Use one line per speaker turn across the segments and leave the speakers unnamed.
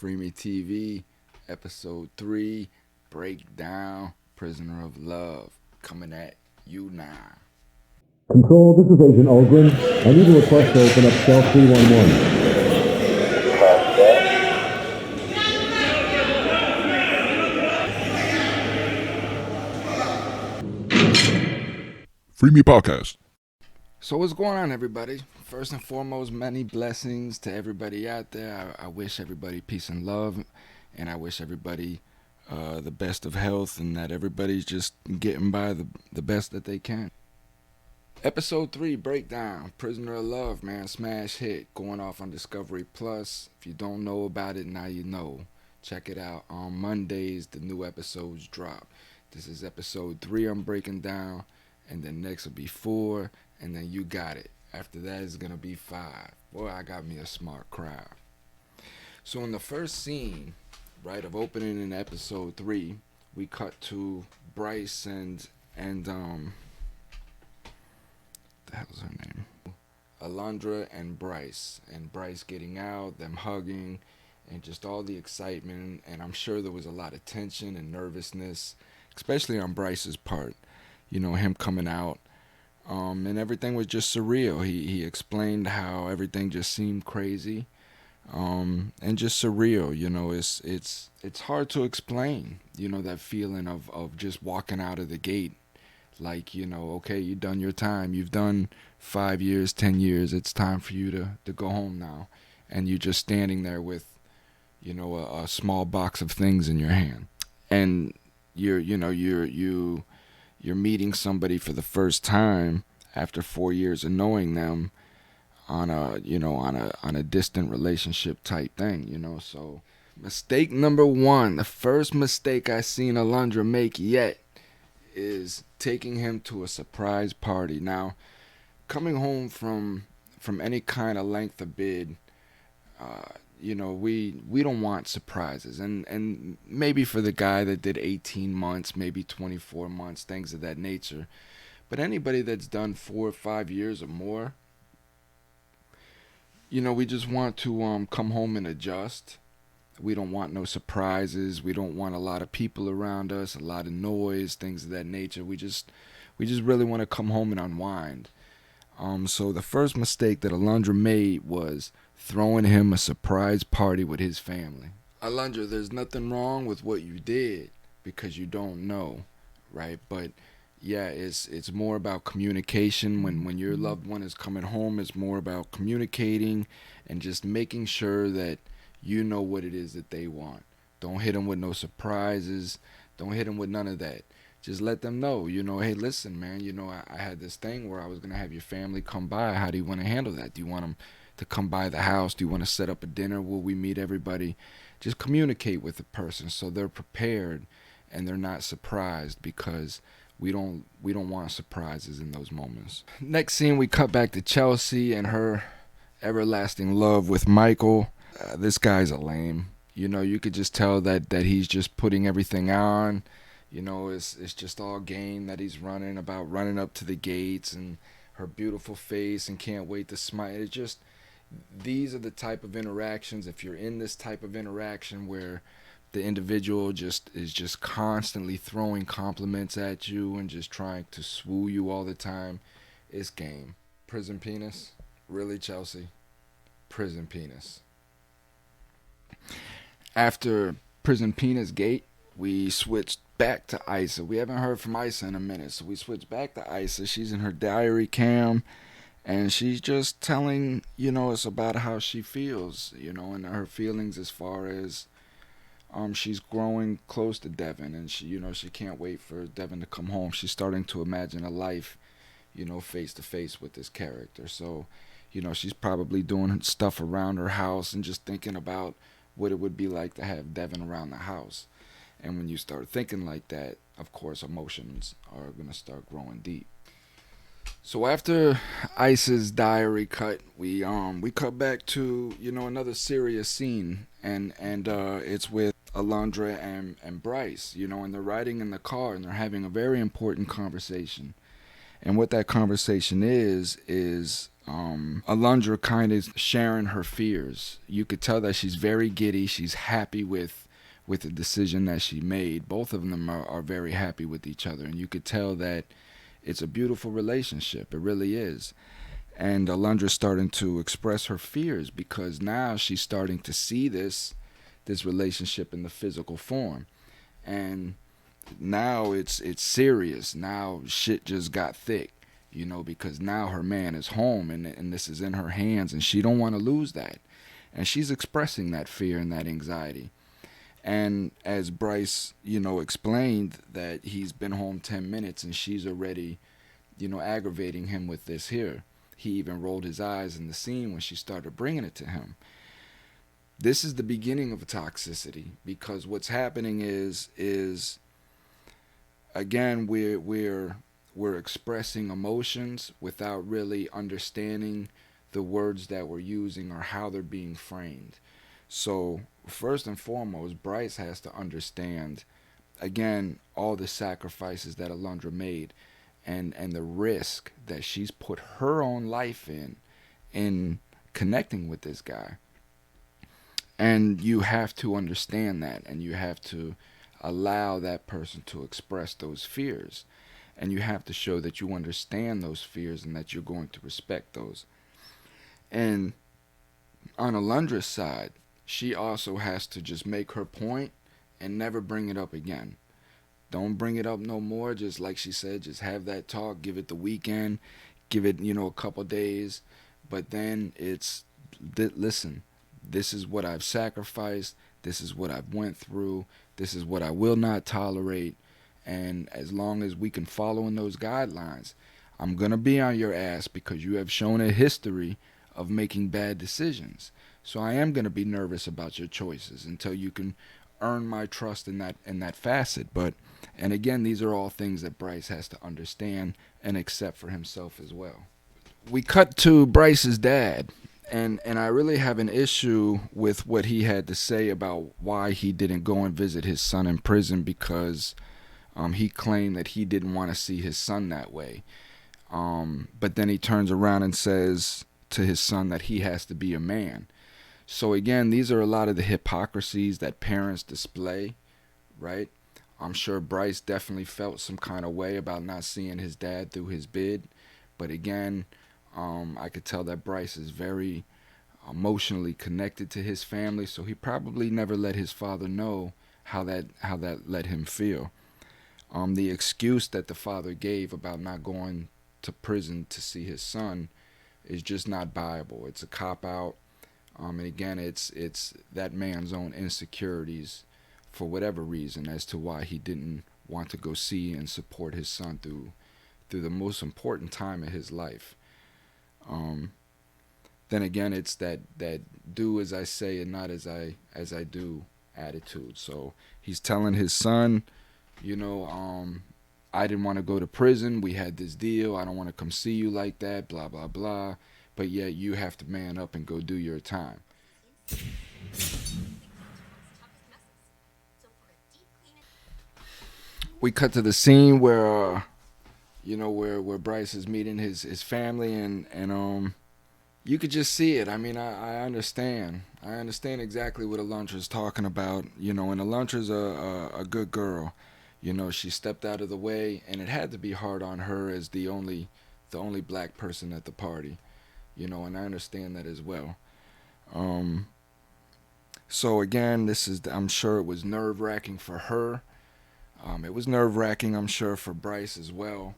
FreeMe TV, Episode 3, Breakdown, Prisoner of Love, coming at you now.
Control, this is Agent Ogren. I need a request to open up cell 311.
FreeMe Podcast.
So what's going on, everybody? First and foremost, many blessings to everybody out there. I wish everybody peace and love, and I wish everybody the best of health, and that everybody's just getting by the best that they can. Episode 3, Breakdown, Prisoner of Love, man, smash hit, going off on Discovery Plus. If you don't know about it, now you know. Check it out. On Mondays, the new episodes drop. This is episode 3 I'm breaking down, and then next will be 4, and then you got it. After that is going to be 5. Boy, I got me a smart crowd. So in the first scene, right, of opening in episode 3, we cut to Bryce and the hell's her name? Aluntra and Bryce getting out, them hugging, and just all the excitement. And I'm sure there was a lot of tension and nervousness, especially on Bryce's part. You know, him coming out, and everything was just surreal. He explained how everything just seemed crazy, and just surreal. You know, it's hard to explain. You know, that feeling of just walking out of the gate. Like, you know, okay, you've done your time. You've done 5 years, 10 years. It's time for you to go home now. And you're just standing there with, you know, a small box of things in your hand. And you're meeting somebody for the first time after 4 years of knowing them on a distant relationship type thing, you know. So mistake number 1, the first mistake I seen Alundra make yet, is taking him to a surprise party. Now, coming home from any kind of length of bid, you know, we don't want surprises. And maybe for the guy that did 18 months, maybe 24 months, things of that nature. But anybody that's done 4 or 5 years or more, you know, we just want to come home and adjust. We don't want no surprises. We don't want a lot of people around us, a lot of noise, things of that nature. We just really want to come home and unwind. So the first mistake that Alundra made was throwing him a surprise party with his family. Alundra, there's nothing wrong with what you did because you don't know, right? But yeah, it's more about communication. When your loved one is coming home, it's more about communicating and just making sure that you know what it is that they want. Don't hit them with no surprises. Don't hit them with none of that. Just let them know, you know, hey, listen, man, you know, I had this thing where I was going to have your family come by. How do you want to handle that? Do you want them to come by the house? Do you want to set up a dinner? Will we meet everybody? Just communicate with the person so they're prepared and they're not surprised, because we don't want surprises in those moments. Next scene, we cut back to Chelsea and her everlasting love with Michael. This guy's a lame. You know, you could just tell that he's just putting everything on. You know, it's just all game that he's running up to the gates, and her beautiful face and can't wait to smile. It's just, these are the type of interactions, if you're in this type of interaction where the individual is just constantly throwing compliments at you and just trying to swoo you all the time, it's game. Prison penis? Really, Chelsea? Prison penis. After Prison Penis Gate, we switched back to Isa. We haven't heard from Isa in a minute, so we switched back to Isa. She's in her diary cam, and she's just telling, you know, us about how she feels, you know, and her feelings as far as she's growing close to Devin, and she can't wait for Devin to come home. She's starting to imagine a life, you know, face to face with this character. So, you know, she's probably doing stuff around her house and just thinking about what it would be like to have Devin around the house. And when you start thinking like that, of course, emotions are going to start growing deep. So after Isa's diary cut, we cut back to, you know, another serious scene, and it's with Alundra and Bryce, you know, and they're riding in the car and they're having a very important conversation. And what that conversation is Alundra kind of sharing her fears. You could tell that she's very giddy. She's happy with the decision that she made. Both of them are very happy with each other, and you could tell that it's a beautiful relationship. It really is. And Alundra's starting to express her fears because now she's starting to see this relationship in the physical form, and now it's serious. Now shit just got thick, because now her man is home, and this is in her hands, and she don't want to lose that, and she's expressing that fear and that anxiety. And as Bryce, explained that he's been home 10 minutes and she's already, aggravating him with this here. He even rolled his eyes in the scene when she started bringing it to him. This is the beginning of a toxicity, because what's happening is again we're expressing emotions without really understanding the words that we're using or how they're being framed. So first and foremost, Bryce has to understand again all the sacrifices that Alundra made, and the risk that she's put her own life in connecting with this guy. And you have to understand that, and you have to allow that person to express those fears, and you have to show that you understand those fears and that you're going to respect those. And on Alundra's side, she also has to just make her point and never bring it up again. Don't bring it up no more. Just like she said, just have that talk, give it the weekend, give it, a couple days. But then listen, this is what I've sacrificed, this is what I've went through, this is what I will not tolerate. And as long as we can follow in those guidelines, I'm going to be on your ass because you have shown a history of making bad decisions. So I am going to be nervous about your choices until you can earn my trust in that facet. But and again, these are all things that Bryce has to understand and accept for himself as well. We cut to Bryce's dad, and I really have an issue with what he had to say about why he didn't go and visit his son in prison, because he claimed that he didn't want to see his son that way. But then he turns around and says to his son that he has to be a man. So again, these are a lot of the hypocrisies that parents display, right? I'm sure Bryce definitely felt some kind of way about not seeing his dad through his bid. But again, I could tell that Bryce is very emotionally connected to his family, so he probably never let his father know how that let him feel. The excuse that the father gave about not going to prison to see his son is just not viable. It's a cop out. And again, it's that man's own insecurities for whatever reason as to why he didn't want to go see and support his son through the most important time of his life. Then again, it's that do as I say and not as I do attitude. So he's telling his son, I didn't want to go to prison. We had this deal. I don't want to come see you like that. Blah blah blah. But yet you have to man up and go do your time. We cut to the scene where where Bryce is meeting his family, and you could just see it. I mean, I understand. I understand exactly what Aluntra's talking about. And Aluntra's a good girl. She stepped out of the way, and it had to be hard on her as the only black person at the party. And I understand that as well. Um, so again, I'm sure it was nerve wracking for her. It was nerve wracking, I'm sure, for Bryce as well,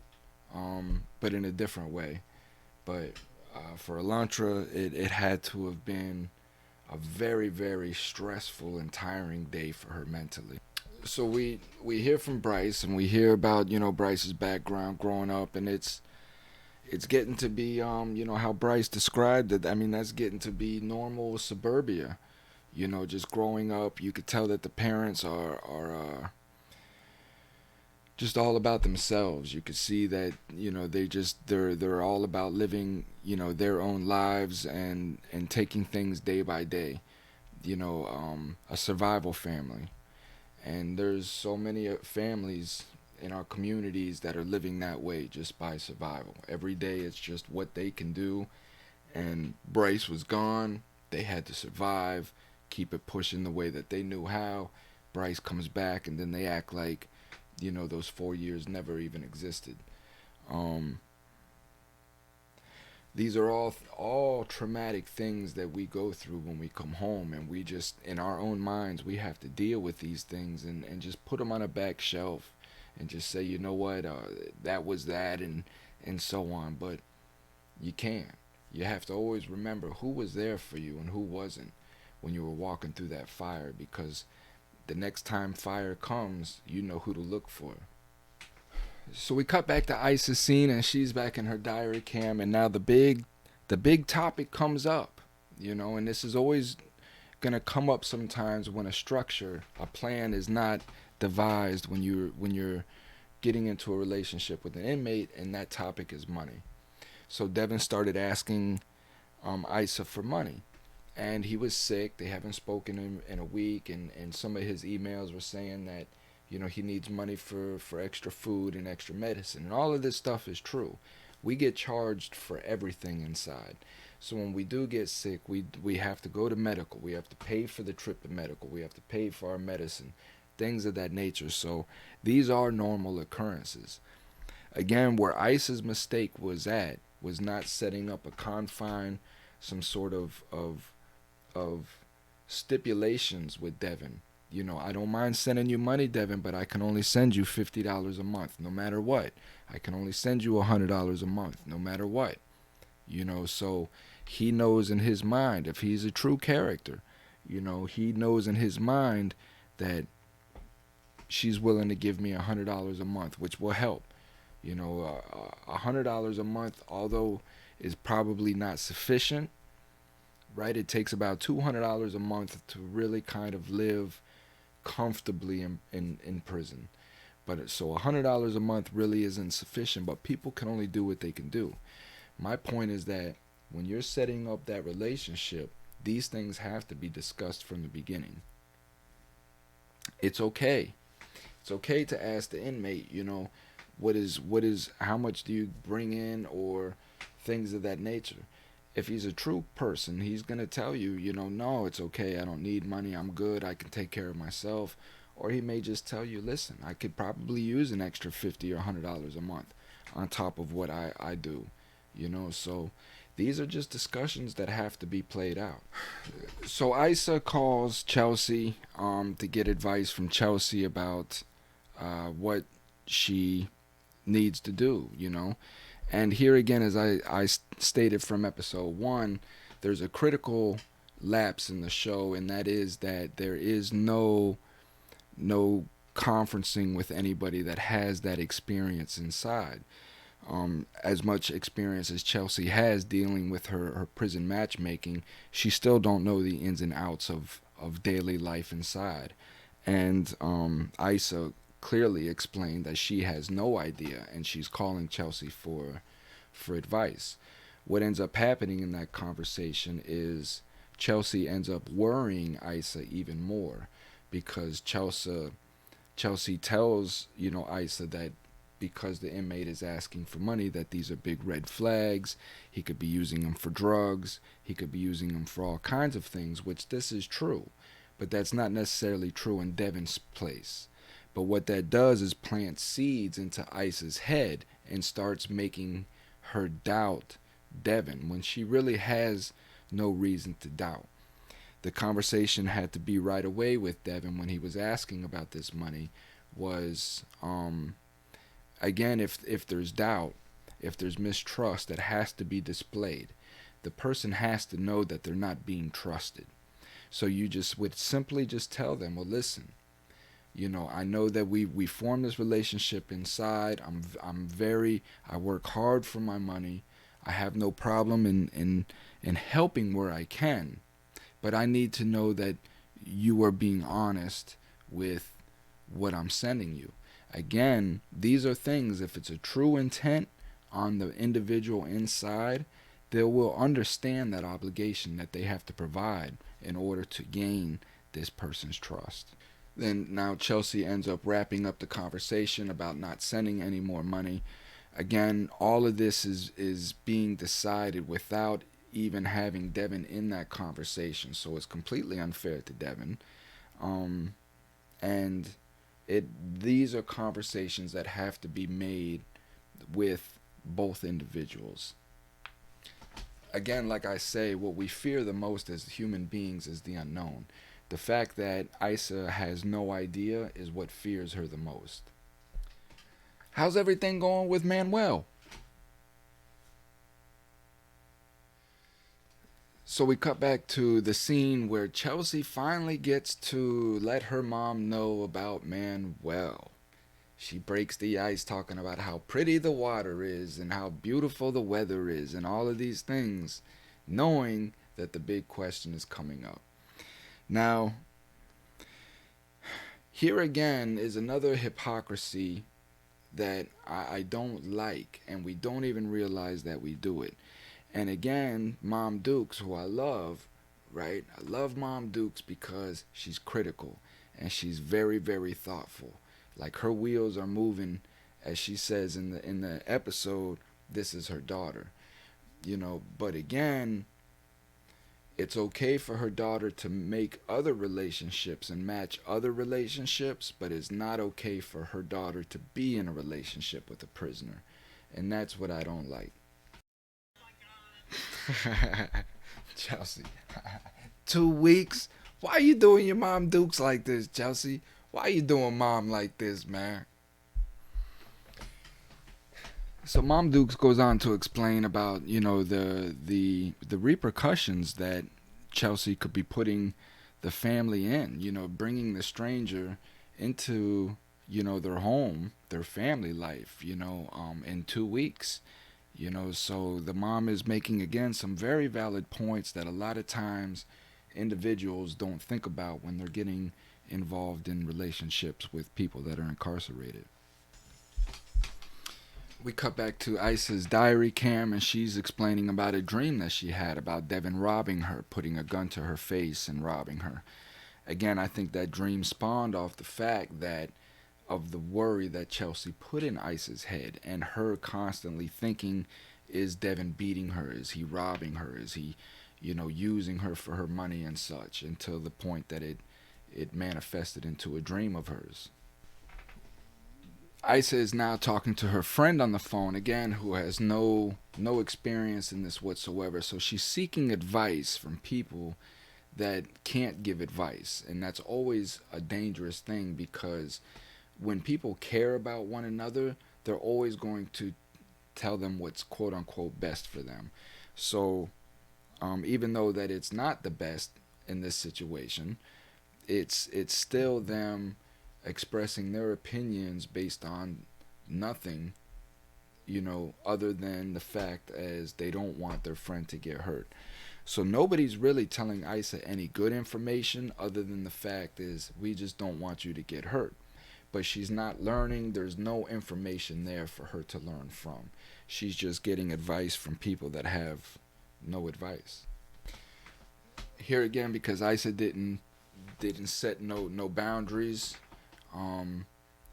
but in a different way. But for Aluntra, it had to have been a very, very stressful and tiring day for her mentally. So we hear from Bryce, and we hear about Bryce's background growing up, and it's getting to be how Bryce described it. I mean, that's getting to be normal suburbia. Just growing up, you could tell that the parents are just all about themselves. You could see that they're all about living their own lives and taking things day by day. A survival family, and there's so many families in our communities that are living that way just by survival. Every day it's just what they can do, And Bryce was gone. They had to survive, keep it pushing the way that they knew how. Bryce comes back, and then they act like, those 4 years never even existed. Um, these are all traumatic things that we go through when we come home, and we just, in our own minds, we have to deal with these things and just put them on a back shelf and just say, you know what, that was that, and so on. But you can't. You have to always remember who was there for you and who wasn't when you were walking through that fire, because the next time fire comes, you know who to look for. So we cut back to Ice's scene, and she's back in her diary cam, and now the big topic comes up, and this is always gonna come up sometimes when a plan is not devised when you're getting into a relationship with an inmate, and that topic is money. So Devin started asking Isa for money, and he was sick. They haven't spoken in a week, and some of his emails were saying that he needs money for extra food and extra medicine, and all of this stuff is true. We get charged for everything inside. So when we do get sick, we have to go to medical. We have to pay for the trip to medical. We have to pay for our medicine, things of that nature. So these are normal occurrences. Again, where Isa's mistake was not setting up a confine, some sort of stipulations with Devin. I don't mind sending you money, Devin, but I can only send you $50 a month, no matter what. I can only send you $100 a month, no matter what. So he knows in his mind, if he's a true character, he knows in his mind that she's willing to give me $100 a month, which will help. $100 a month, although is probably not sufficient, right? It takes about $200 a month to really kind of live comfortably in prison. But so $100 a month really isn't sufficient, but people can only do what they can do. My point is that when you're setting up that relationship, these things have to be discussed from the beginning. It's okay. It's okay to ask the inmate, what is how much do you bring in, or things of that nature. If he's a true person, he's going to tell you, no, it's okay, I don't need money, I'm good, I can take care of myself. Or he may just tell you, listen, I could probably use an extra $50 or $100 a month on top of what I do. So these are just discussions that have to be played out. So Isa calls Chelsea to get advice from Chelsea about what she needs to do, And here again, as I stated from episode 1, there's a critical lapse in the show, and that is that there is no conferencing with anybody that has that experience inside. As much experience as Chelsea has dealing with her prison matchmaking, she still don't know the ins and outs of daily life inside. And Isa clearly explained that she has no idea, and she's calling Chelsea for advice. What ends up happening in that conversation is Chelsea ends up worrying Isa even more, because Chelsea tells Isa that because the inmate is asking for money, that these are big red flags. He could be using them for drugs. He could be using them for all kinds of things, which this is true. But that's not necessarily true in Devin's place. But what that does is plant seeds into Isa's head and starts making her doubt Devin when she really has no reason to doubt. The conversation had to be right away with Devin when he was asking about this money was, again, if there's doubt, if there's mistrust, that has to be displayed. The person has to know that they're not being trusted. So you just would simply just tell them, well, listen, I know that we formed this relationship inside. I work hard for my money. I have no problem in helping where I can. But I need to know that you are being honest with what I'm sending you. Again, these are things, if it's a true intent on the individual inside, they will understand that obligation that they have to provide in order to gain this person's trust. Then now Chelsea ends up wrapping up the conversation about not sending any more money. Again, all of this is being decided without even having Devin in that conversation. So it's completely unfair to Devin. Um, and it these are conversations that have to be made with both individuals. Again, like I say, what we fear the most as human beings is the unknown. The fact that Isa has no idea is what fears her the most. How's everything going with Manuel? So we cut back to the scene where Chelsea finally gets to let her mom know about Manuel. She breaks the ice talking about how pretty the water is and how beautiful the weather is and all of these things, knowing that the big question is coming up. Now, here again is another hypocrisy that I don't like, and we don't even realize that we do it. And again, Mom Dukes, who I love, right? I love Mom Dukes because she's critical and she's very, very thoughtful. Like her wheels are moving, as she says in the episode. This is her daughter, you know. But again, it's okay for her daughter to make other relationships and match other relationships, but it's not okay for her daughter to be in a relationship with a prisoner, and that's what I don't like. Chelsea. 2 weeks? Why are you doing your mom Dukes like this, Chelsea? Why are you doing mom like this, man? So Mom Dukes goes on to explain about, you know, the repercussions that Chelsea could be putting the family in, you know, bringing the stranger into, you know, their home, their family life, you know, in 2 weeks. You know, so the mom is making again some very valid points that a lot of times individuals don't think about when they're getting involved in relationships with people that are incarcerated. We cut back to Isa's diary cam, and she's explaining about a dream that she had about Devin robbing her, putting a gun to her face and robbing her. Again, I think that dream spawned off the fact that of the worry that Chelsea put in Isa's head, and her constantly thinking, is Devin beating her? Is he robbing her? Is he, you know, using her for her money and such, until the point that it manifested into a dream of hers. Isa is now talking to her friend on the phone again, who has no experience in this whatsoever. So she's seeking advice from people that can't give advice, and that's always a dangerous thing, because when people care about one another, they're always going to tell them what's quote unquote best for them. So even though that it's not the best in this situation, it's still them expressing their opinions based on nothing, you know, other than the fact as they don't want their friend to get hurt. So nobody's really telling Isa any good information other than the fact is we just don't want you to get hurt. But she's not learning. There's no information there for her to learn from. She's just getting advice from people that have no advice. Here again, because Isa didn't set no boundaries,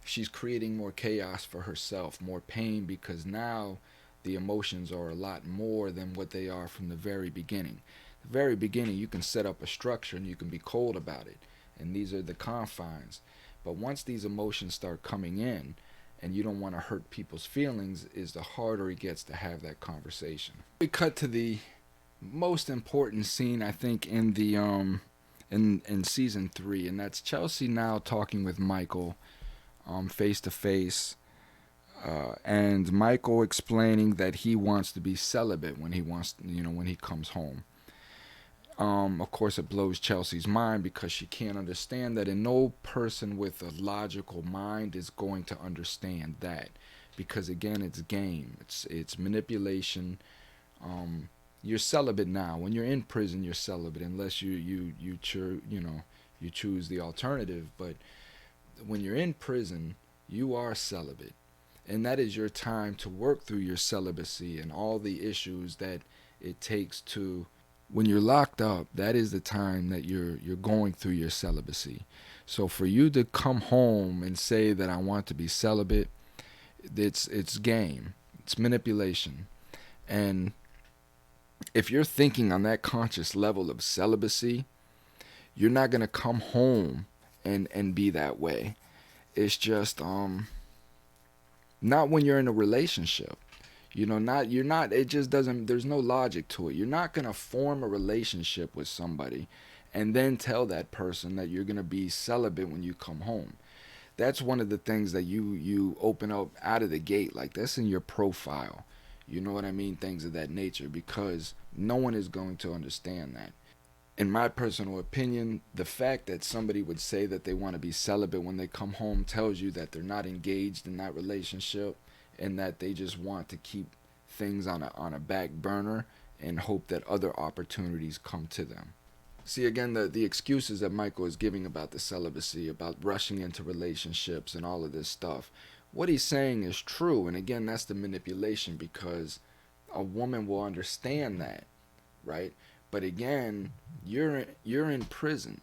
she's creating more chaos for herself, more pain, because now the emotions are a lot more than what they are from the very beginning. The very beginning, you can set up a structure and you can be cold about it, and these are the confines. But once these emotions start coming in, and you don't want to hurt people's feelings, is the harder it gets to have that conversation. We cut to the most important scene, I think, in the in season 3, and that's Chelsea now talking with Michael face to face, and Michael explaining that he wants to be celibate when when he comes home. Of course, it blows Chelsea's mind because she can't understand that, and no person with a logical mind is going to understand that, because again, it's game, it's manipulation. You're celibate now. When you're in prison, you're celibate unless you choose the alternative. But when you're in prison, you are celibate, and that is your time to work through your celibacy and all the issues that it takes to. When you're locked up, that is the time that you're going through your celibacy. So for you to come home and say that I want to be celibate, it's game, it's manipulation, and if you're thinking on that conscious level of celibacy, you're not gonna come home and be that way. It's just not when you're in a relationship. Not you're not. It just doesn't. There's no logic to it. You're not gonna form a relationship with somebody, and then tell that person that you're gonna be celibate when you come home. That's one of the things that you open up out of the gate. Like, that's in your profile. You know what I mean? Things of that nature, because no one is going to understand that. In my personal opinion, the fact that somebody would say that they want to be celibate when they come home tells you that they're not engaged in that relationship, and that they just want to keep things on a back burner and hope that other opportunities come to them. See, again, the excuses that Michael is giving about the celibacy, about rushing into relationships and all of this stuff, what he's saying is true. And again, that's the manipulation, because a woman will understand that, right? But again, you're in prison.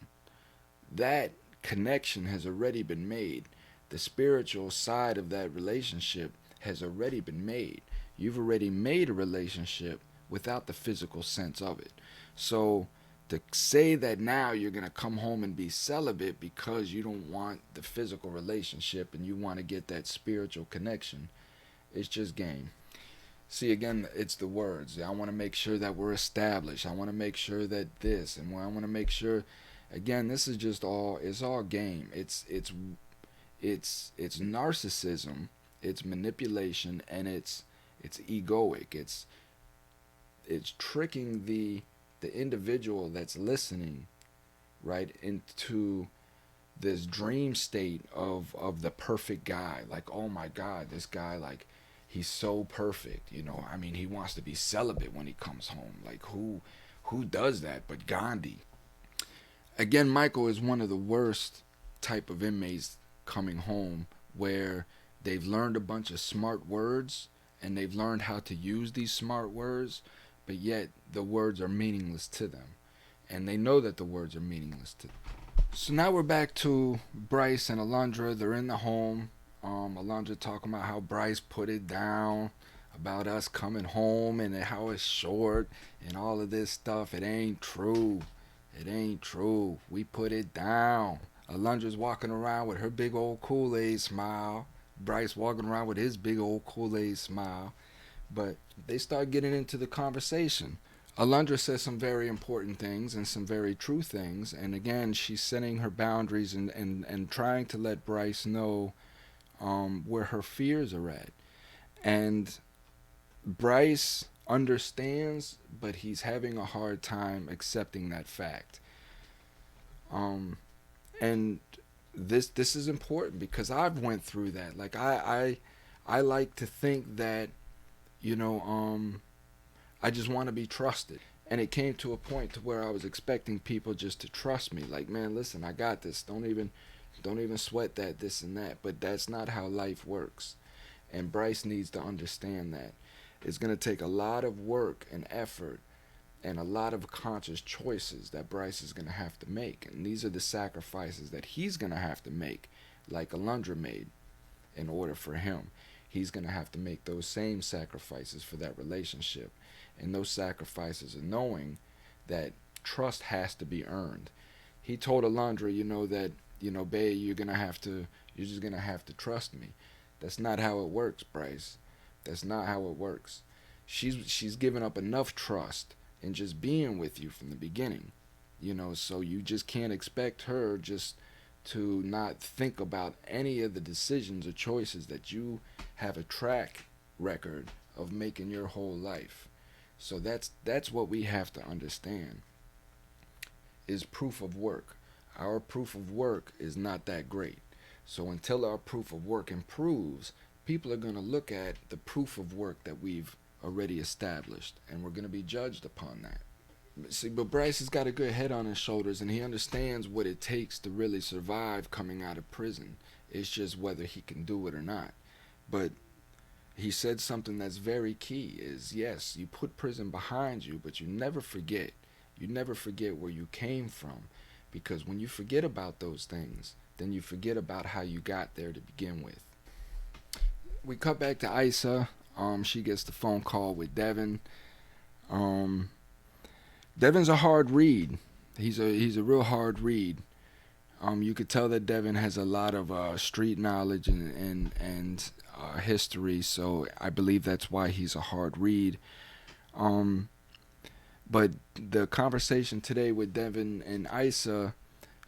That connection has already been made. The spiritual side of that relationship has already been made. You've already made a relationship without the physical sense of it. So to say that now you're going to come home and be celibate because you don't want the physical relationship and you want to get that spiritual connection, it's just game. See, again, it's the words. I want to make sure that we're established. I want to make sure that this, and I want to make sure. Again, this is just all. It's all game. It's narcissism. It's manipulation, and it's egoic. It's tricking the individual that's listening, right, into this dream state of the perfect guy. Like, oh my God, this guy, like, he's so perfect. I mean, he wants to be celibate when he comes home. Like, who does that but Gandhi? Again, Michael is one of the worst type of inmates coming home, where they've learned a bunch of smart words and they've learned how to use these smart words, but yet the words are meaningless to them, and they know that the words are meaningless to them. So now we're back to Bryce and Alundra. They're in the home. Alundra talking about how Bryce put it down about us coming home and how it's short and all of this stuff. It ain't true. It ain't true. We put it down. Alundra's walking around with her big old Kool-Aid smile. Bryce walking around with his big old Kool-Aid smile. But they start getting into the conversation. Alundra says some very important things and some very true things. And again, she's setting her boundaries and trying to let Bryce know where her fears are at. And Bryce understands, but he's having a hard time accepting that fact. And this is important, because I've went through that. Like, I like to think that, I just want to be trusted. And it came to a point to where I was expecting people just to trust me. Like, man, listen, I got this. Don't even sweat that, this and that. But that's not how life works. And Bryce needs to understand that. It's going to take a lot of work and effort and a lot of conscious choices that Bryce is going to have to make. And these are the sacrifices that he's going to have to make, like Alundra made, in order for him. He's going to have to make those same sacrifices for that relationship. And those sacrifices are knowing that trust has to be earned. He told Alundra, that, babe, you're just going to have to trust me. That's not how it works, Bryce. That's not how it works. She's given up enough trust in just being with you from the beginning. So you just can't expect her just to not think about any of the decisions or choices that you have a track record of making your whole life. So that's what we have to understand, is proof of work. Our proof of work is not that great. So until our proof of work improves, people are going to look at the proof of work that we've already established, and we're going to be judged upon that. See, but Bryce has got a good head on his shoulders, and he understands what it takes to really survive coming out of prison. It's just whether he can do it or not. But he said something that's very key, is yes, you put prison behind you, but you never forget. You never forget where you came from, because when you forget about those things, then you forget about how you got there to begin with. We cut back to Isa. She gets the phone call with Devin. Devin's a hard read. He's a real hard read. You could tell that Devin has a lot of street knowledge and history, so I believe that's why he's a hard read. Um, but the conversation today with Devin and Isa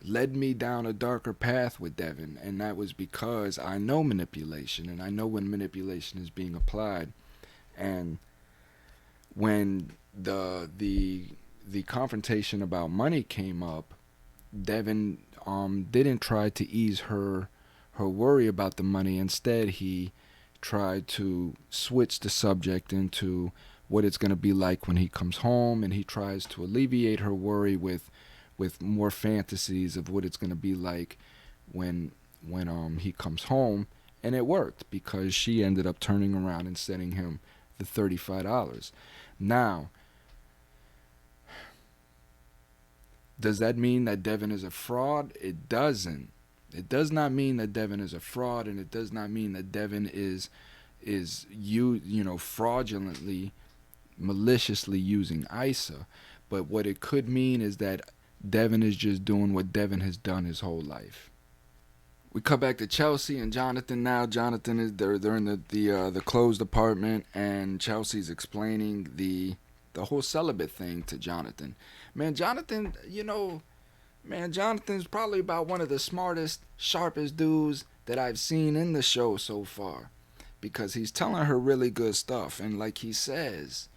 led me down a darker path with Devin, and that was because I know manipulation, and I know when manipulation is being applied, and when the confrontation about money came up, Devin didn't try to ease her worry about the money. Instead, he tried to switch the subject into what it's going to be like when he comes home, and he tries to alleviate her worry with more fantasies of what it's going to be like when he comes home, and it worked because she ended up turning around and sending him the $35. Now, does that mean that Devin is a fraud? It doesn't. It does not mean that Devin is a fraud, and it does not mean that Devin is fraudulently, maliciously using Isa. But what it could mean is that Devin is just doing what Devin has done his whole life. We cut back to Chelsea and Jonathan now. Jonathan is they're in the closed apartment, and Chelsea's explaining the whole celibate thing to Jonathan. Man, Jonathan's probably about one of the smartest, sharpest dudes that I've seen in the show so far, because he's telling her really good stuff, and like he says,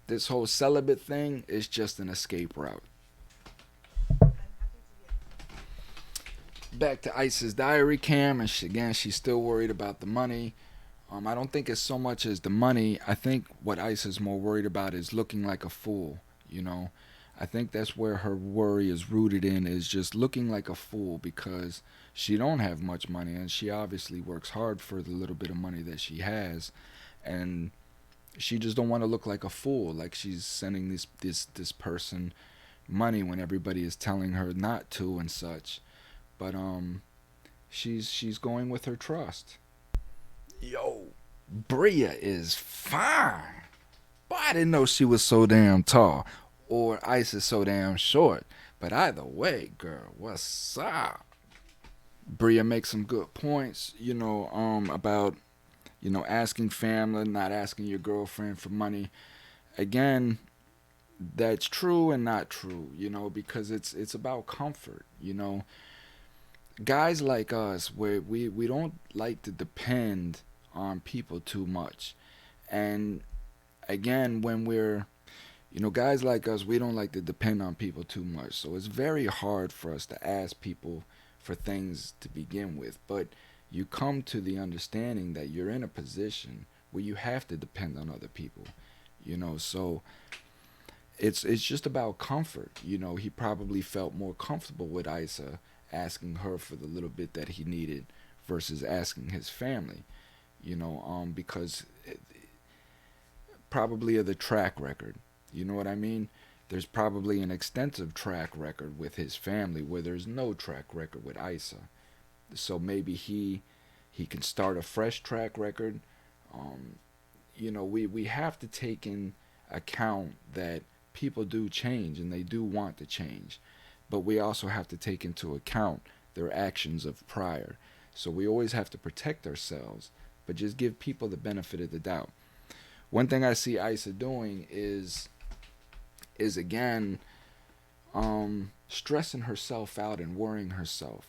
this whole celibate thing is just an escape route. Back to Ice's diary cam, and she's still worried about the money. I don't think it's so much as the money. I think what Ice is more worried about is looking like a fool. I think that's where her worry is rooted in, is just looking like a fool, because she don't have much money, and she obviously works hard for the little bit of money that she has, and she just don't want to look like a fool, like she's sending this person money when everybody is telling her not to and such. But she's going with her trust. Yo, Bria is fine. But I didn't know she was so damn tall, or Ice is so damn short. But either way, girl, what's up? Bria makes some good points, about asking family, not asking your girlfriend for money. Again, that's true and not true, because it's about comfort. Guys like us, where we don't like to depend on people too much. And again, when guys like us, we don't like to depend on people too much. So it's very hard for us to ask people for things to begin with. But you come to the understanding that you're in a position where you have to depend on other people. So it's just about comfort. He probably felt more comfortable with Isa asking her for the little bit that he needed versus asking his family. Because probably of the track record. You know what I mean? There's probably an extensive track record with his family where there's no track record with Isa. So maybe he can start a fresh track record. We have to take in account that people do change and they do want to change. But we also have to take into account their actions of prior. So we always have to protect ourselves, but just give people the benefit of the doubt. One thing I see Isa doing is again stressing herself out and worrying herself,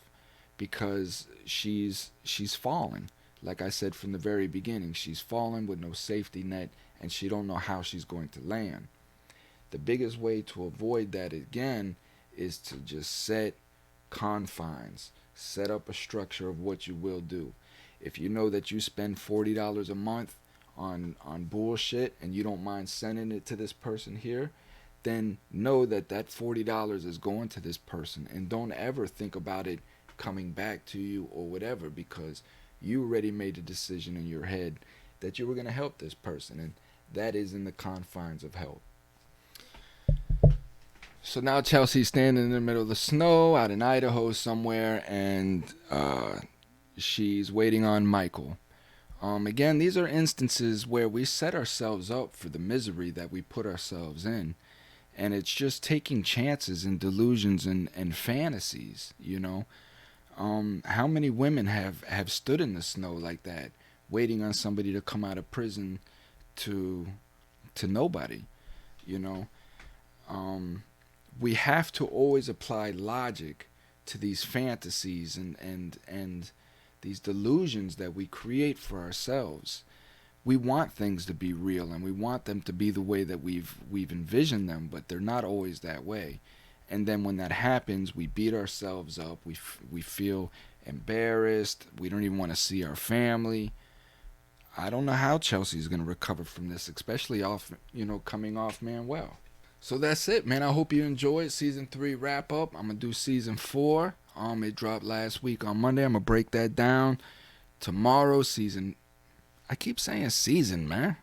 because she's falling. Like I said from the very beginning, she's falling with no safety net, and she don't know how she's going to land. The biggest way to avoid that, again, is to just set confines, set up a structure of what you will do. If you know that you spend $40 a month on bullshit and you don't mind sending it to this person here, then know that that $40 is going to this person, and don't ever think about it coming back to you or whatever, because you already made a decision in your head that you were going to help this person, and that is in the confines of help. So now Chelsea's standing in the middle of the snow out in Idaho somewhere, and she's waiting on Michael. Again, these are instances where we set ourselves up for the misery that we put ourselves in. And it's just taking chances and delusions and fantasies, you know. How many women have stood in the snow like that, waiting on somebody to come out of prison to nobody, you know. We have to always apply logic to these fantasies and these delusions that we create for ourselves. We want things to be real and we want them to be the way that we've envisioned them, but they're not always that way. And then when that happens, we beat ourselves up. We feel embarrassed. We don't even want to see our family. I don't know how Chelsea's going to recover from this, especially off, coming off Manuel. So that's it, man. I hope you enjoyed season 3 wrap up. I'm going to do season 4. It dropped last week on Monday. I'm going to break that down. Tomorrow, I keep saying season, man.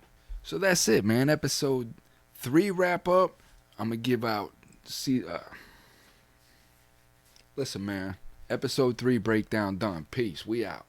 So that's it, man. Episode 3 wrap up. I'm going to give out, listen, man. Episode 3 breakdown done. Peace. We out.